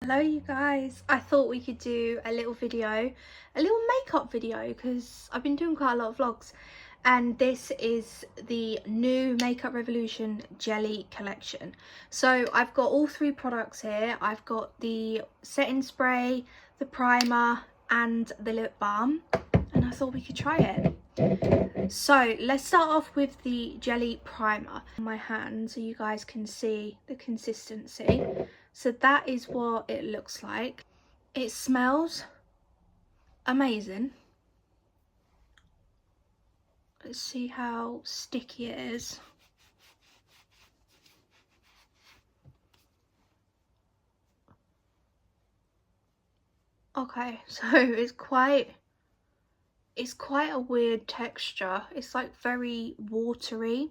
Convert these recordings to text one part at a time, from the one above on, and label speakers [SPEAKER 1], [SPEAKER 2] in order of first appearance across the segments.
[SPEAKER 1] Hello you guys, I thought we could do a little video, a little makeup video, because I've been doing quite a lot of vlogs, and this is the new Makeup Revolution Jelly collection. So I've got all three products here. I've got the setting spray, the primer and the lip balm, and I thought we could try it. So let's start off with the jelly primer on my hand so you guys can see the consistency. So that is what it looks like. It smells amazing. Let's see how sticky it is. Okay, so it's quite a weird texture. It's like very watery,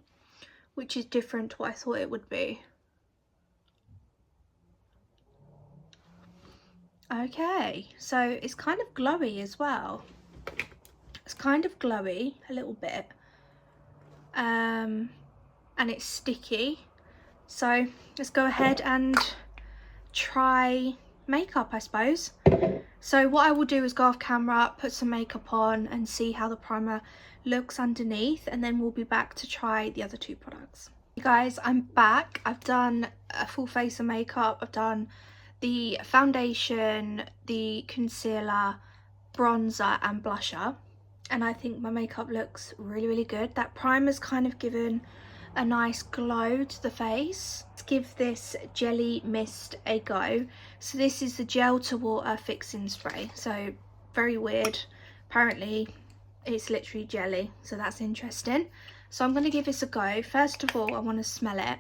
[SPEAKER 1] which is different to what I thought it would be. Okay, so it's kind of glowy as well. It's kind of glowy a little bit, and it's sticky. So let's go ahead and try makeup, I suppose. So what I will do is go off camera, put some makeup on and see how the primer looks underneath, and then we'll be back to try the other two products. Hey guys, I'm back. I've done a full face of makeup. I've done the foundation, the concealer, bronzer and blusher, and I think my makeup looks really good. That primer's kind of given a nice glow to the face. Let's give this jelly mist a go. So this is the gel to water fixing spray. So very weird, apparently it's literally jelly, so that's interesting. So I'm going to give this a go. First of all, I want to smell it.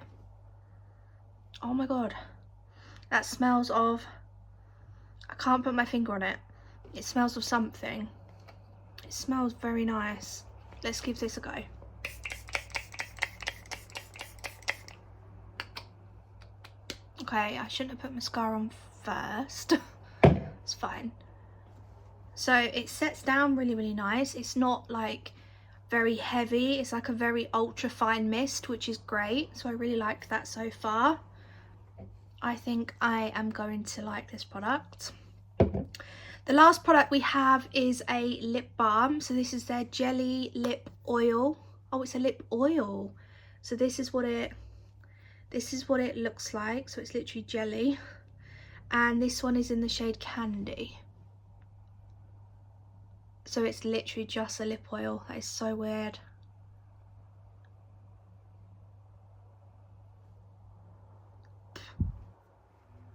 [SPEAKER 1] Oh my god, that smells of, I can't put my finger on it. It smells of something. It smells very nice. Let's give this a go. Okay, I shouldn't have put mascara on first. It's fine. So it sets down really nice. It's not like very heavy. It's like a very ultra fine mist, which is great. So I really like that so far. I think I am going to like this product. The last product we have is a lip balm. So this is their jelly lip oil. Oh, it's a lip oil. So this is what it looks like. So it's literally jelly, and this one is in the shade Candy. So it's literally just a lip oil. That is so weird.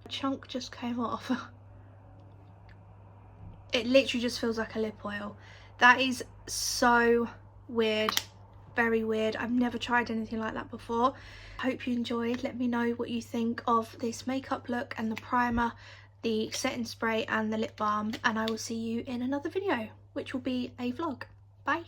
[SPEAKER 1] A chunk just came off. It literally just feels like a lip oil. That is so weird, very weird. I've never tried anything like that before. Hope you enjoyed. Let me know what you think of this makeup look and the primer, the setting spray and the lip balm, and I will see you in another video, which will be a vlog. Bye.